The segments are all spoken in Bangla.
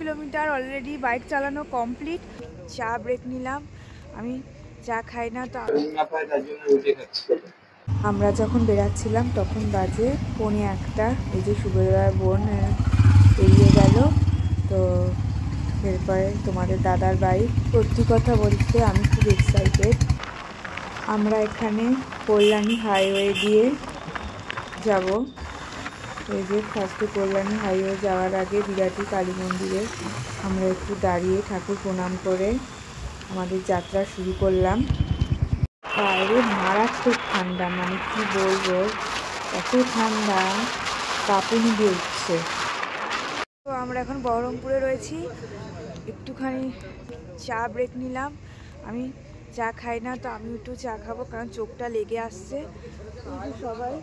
কিলোমিটার অলরেডি বাইক চালানো কমপ্লিট। চা ব্রেক নিলাম, আমি চা খাই না তো আমরা যখন বেরাচ্ছিলাম তখন বাজে 1:45। এই যে সুভদ্রার বোন বেরিয়ে গেল, তো এরপরে তোমাদের দাদার বাইক। সত্যি কথা বলতে আমি খুব এক্সাইটেড। আমরা এখানে কল্যাণী হাইওয়ে দিয়ে যাব। এই যে ফার্স্টে কল্যাণী হাইওয়ে যাওয়ার আগে বিরাটি কালী মন্দিরে আমরা একটু দাঁড়িয়ে ঠাকুর প্রণাম করে আমাদের যাত্রা শুরু করলাম। বাইরে মারাত্মক ঠান্ডা, মানে কি বলবো, এত ঠান্ডা কাঁপুনি দিয়ে উঠছে। তো আমরা এখন বহরমপুরে রয়েছি, একটুখানি চা ব্রেক নিলাম। আমি চা খাই না তো আমি একটু চা খাবো, কারণ চোখটা লেগে আসছে। সবাই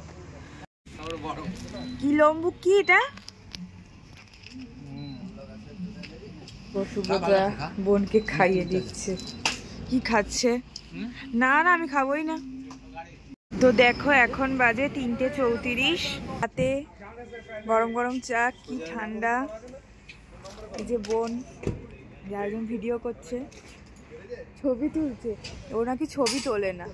কি লম্বু, কি এটা? সুভদ্রা বোনকে খাইয়ে দিচ্ছে। কি খাচ্ছে? না না আমি খাবোই না। তো দেখো এখন বাজে 3:34, হাতে গরম গরম চা, কি ঠান্ডা। এই যে বোন একজন ভিডিও করছে, ছবি তুলছে। ও নাকি ছবি তোলে না।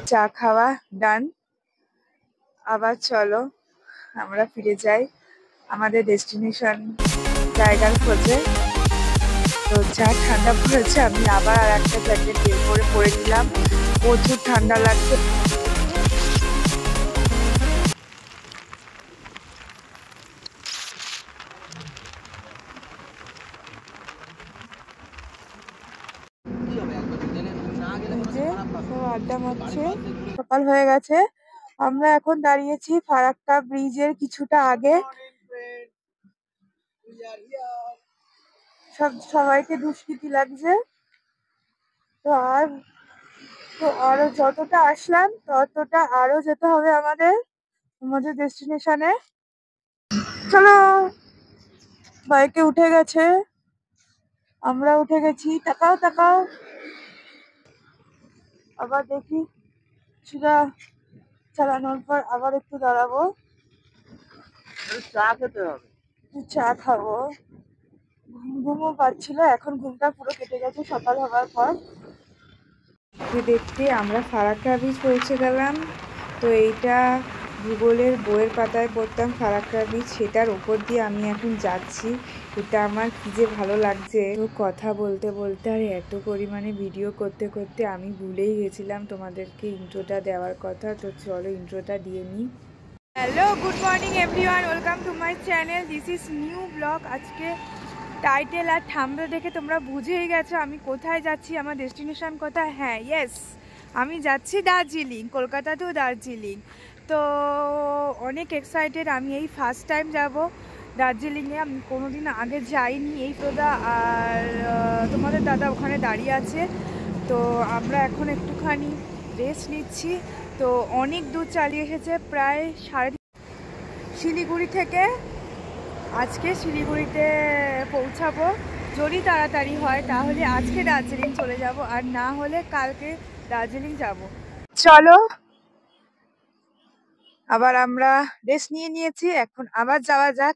চা খাওয়া ডান, আবার চলো আমরা ফিরে যাই আমাদের ডেস্টিনেশন জায়গার খোঁজে। তো চা ঠান্ডা পড়েছে, আমি আবার আর একটা জ্যাকেট বের করে পরে নিলাম, প্রচুর ঠান্ডা লাগছে। আড্ডা মারছে, সকাল হয়ে গেছে। আমরা এখন দাঁড়িয়েছি ফারাক্কা ব্রিজের কিছুটা আগে। সবাইকে দুষ্কৃতি লাগছে। তো আরো যতটা আসলাম ততটা আরো যেতে হবে আমাদের ডেস্টিনেশনে। চলো, বাইকে উঠে গেছে, আমরা উঠে গেছি। তাকাও তাকাও, আবার দেখি সেটা চালানোর পর আবার একটু দাঁড়াবো, চা খেতে হবে, চা খাবো। ঘুমও পাচ্ছিল, এখন ঘুমটা পুরো কেটে গেছে সকাল হওয়ার পর। দেখতে আমরা ফারাক্কা ব্রিজ পৌঁছে গেলাম। তো এইটা ভূগোলের বইয়ের পাতায় পড়তাম ফারাক্কা ব্রিজ, সেটার ওপর দিয়ে আমি এখন যাচ্ছি। এটা আমার কি যে ভালো লাগছে। তো কথা বলতে বলতে আর এত পরিমাণে ভিডিও করতে করতে আমি ভুলেই গেছিলাম তোমাদেরকে ইন্ট্রোটা দেওয়ার কথা। তো চলো ইন্ট্রোটা দিয়ে নিই। Hello, good morning everyone, welcome to my channel. This is new blog. আজকে টাইটেল আর থাম্বনেল দেখে তোমরা বুঝেই গেছো আমি কোথায় যাচ্ছি, আমার ডেস্টিনেশন কোথায়। হ্যাঁ, ইয়েস, আমি যাচ্ছি দার্জিলিং, কলকাতা টু দার্জিলিং। তো অনেক এক্সাইটেড, আমি এই ফার্স্ট টাইম যাব দার্জিলিংয়ে। আমি কোনোদিন আগে যাইনি। এই দাদা আর তোমাদের দাদা ওখানে দাঁড়িয়ে আছে। তো আমরা এখন একটুখানি রেস্ট নিচ্ছি। তো অনেক দূর চালিয়ে এসেছে, প্রায় শিলিগুড়ি থেকে আজকে শিলিগুড়িতে পৌঁছাবো। যদি তাড়াতাড়ি হয় তাহলে আজকে দার্জিলিং চলে যাব, আর না হলে কালকে দার্জিলিং যাব। চলো, আবার আমরা রেস্ট নিয়েছি, এখন আবার যাওয়া যাক।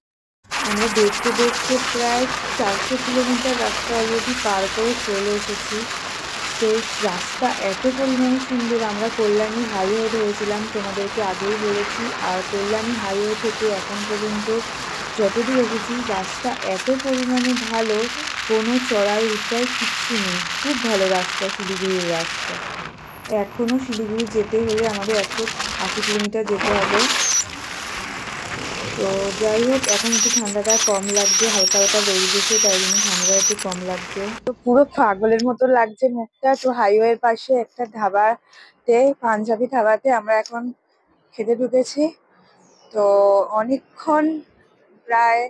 আমরা দেখতে দেখতে প্রায় 400 কিলোমিটার রাস্তা অলরেডি পার করে চলে এসেছি। সেই রাস্তা এত পরিমাণে সুন্দর। আমরা কল্যাণী হাইওয়ে ধরেছিলাম, তোমাদেরকে আগেই বলেছি। আর কল্যাণী হাইওয়ে থেকে এখন পর্যন্ত যতদূর এসেছি রাস্তা এত পরিমাণে ভালো, কোনো চড়াই উৎরাই কিচ্ছু নেই। খুব ভালো রাস্তা, শিলিগুড়ির রাস্তা। এখনও শিলিগুড়ি যেতে হলে আমাদের 180 কিলোমিটার যেতে হবে। তো যাই হোক, এখন একটু ঠান্ডাটা কম লাগছে, হালকা হালকা রোদ দিচ্ছে, তাই জন্য ঠান্ডাটা একটু কম লাগছে। তো পুরো পাগলের মতো লাগছে মুখটা। তো হাইওয়ের পাশে একটা ধাবাতে, পাঞ্জাবি ধাবাতে আমরা এখন খেতে ঢুকেছি। তো অনেকক্ষণ, প্রায়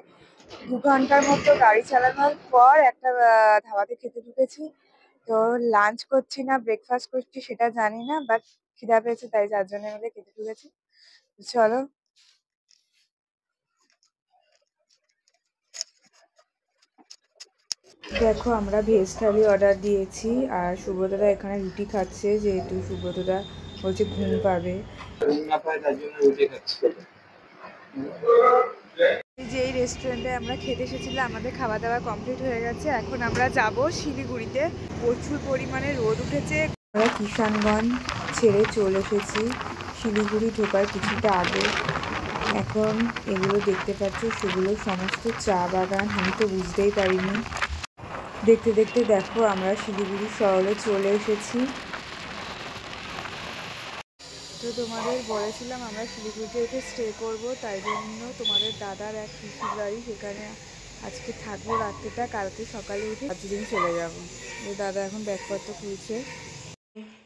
2 ঘন্টার মতো গাড়ি চালানোর পর একটা ধাবাতে খেতে ঢুকেছি। তো লাঞ্চ করছি না ব্রেকফাস্ট করছি সেটা জানি না, বাট খিদা পেয়েছে, তাই 4 জনে মিলে খেতে ঢুকেছি। চলো, দেখো আমরা ভেজ থালি অর্ডার দিয়েছি, আর সুব্রতদা এখানে রুটি খাচ্ছে, যেহেতু সুব্রতদা বলছে ঘুম পাবে। রেস্টুরেন্টে আমরা খেতে এসেছিলাম, আমাদের খাওয়া দাওয়া কমপ্লিট হয়ে গেছে। এখন আমরা যাব শিলিগুড়িতে। প্রচুর পরিমাণে রোদ উঠেছে। আমরা কিষানগঞ্জ ছেড়ে চলে এসেছি শিলিগুড়ি ঢোকার কিছুটা আগে। এখন এগুলো দেখতে পাচ্ছ, সেগুলো সমস্ত চা বাগান। আমি তো বুঝতেই পারিনি। দেখতে দেখতে দেখো আমরা শিলিগুড়ি শহরে চলে এসেছি। তো তোমাদের বলেছিলাম আমরা শিলিগুড়িতে এসে স্টে করব, তাই জন্য তোমাদের দাদার এক পিসির বাড়ি, সেখানে আজকে থাকবো রাত্রিটা। কালকে সকালে উঠে দার্জিলিং চলে যাব। দাদা এখন ব্যাগপত্র খুলছে।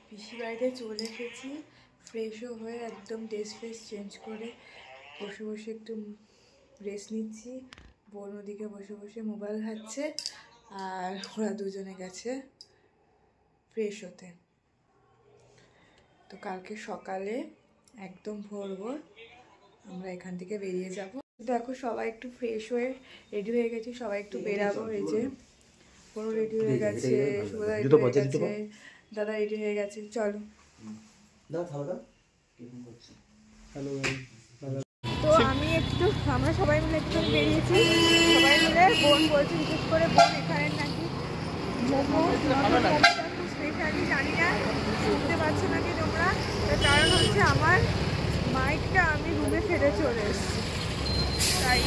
পিসি বাড়িতে চলে এসেছি, ফ্রেশও হয়ে একদম ড্রেস ফ্রেস চেঞ্জ করে বসে বসে একটু রেস্ট নিচ্ছি। বোন ওদিকে বসে বসে মোবাইল ঘাটছে, আর ওরা দুজনে গেছে ফ্রেশ হতে। তো কালকে সকালে একদম ভোর ভোর আমরা এখান থেকে বেরিয়ে যাব। দেখো সবাই একটু ফ্রেশ হয়ে রেডি হয়ে গেছি, সবাই একটু বেরাবো। এই যে পুরো রেডি হয়ে গেছে, সুভদা রেডি হয়ে গেছে, দাদা রেডি হয়ে গেছে। চলো। তো আমরা সবাই মিলে একটু বেরিয়েছি। সবাই মিলে বোন বলছে, বিশেষ করে বোন এখানে নাকি মোমো স্পেশালি, জানি না শুনতে পাচ্ছ নাকি তোমরা। তার কারণ হচ্ছে আমার মাইকটা আমি রুমে ফেলে চলে এসেছি, তাই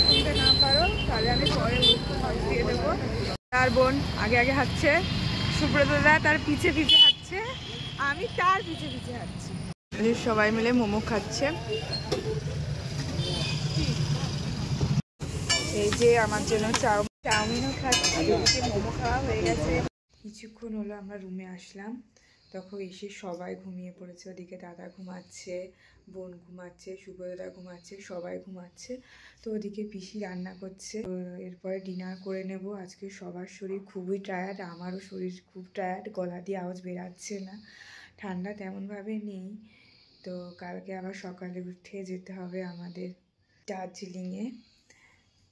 শুনতে না পারো তাহলে আমি পরে ভয়েস দিয়ে দেবো। তার বোন আগে আগে হাঁটছে, সুব্রতদা তার পিছে পিছে হাঁটছে, আমি তার পিছে পিছে হাঁটছি। সবাই মিলে মোমো খাচ্ছে। এই যে আমার জন্য চাউমিনও খাচ্ছি, মোমো খাওয়া হয়ে গেছে। কিছুক্ষণ হলো আমরা রুমে আসলাম, তখন এসে সবাই ঘুমিয়ে পড়েছে। ওদিকে দাদা ঘুমাচ্ছে, বোন ঘুমাচ্ছে, সুব্রতদা ঘুমাচ্ছে, সবাই ঘুমাচ্ছে। তো ওদিকে পিসি রান্না করছে। এরপরে ডিনার করে নেব। আজকে সবার শরীর খুবই টায়ার্ড, আমারও শরীর খুব টায়ার্ড, গলা দিয়ে আওয়াজ বেরাচ্ছে না। ঠান্ডা তেমনভাবে নেই। তো কালকে আবার সকালে উঠে যেতে হবে আমাদের দার্জিলিংয়ে।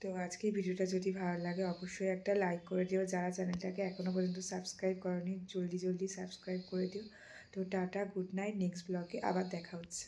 তো আজকে ভিডিওটা যদি ভালো লাগে অবশ্যই একটা লাইক করে দিও। যারা চ্যানেলটাকে এখনও পর্যন্ত সাবস্ক্রাইব করোনি জলদি জলদি সাবস্ক্রাইব করে দিও। তো টাটা, গুড নাইট। নেক্সট ব্লগে আবার দেখা হচ্ছে।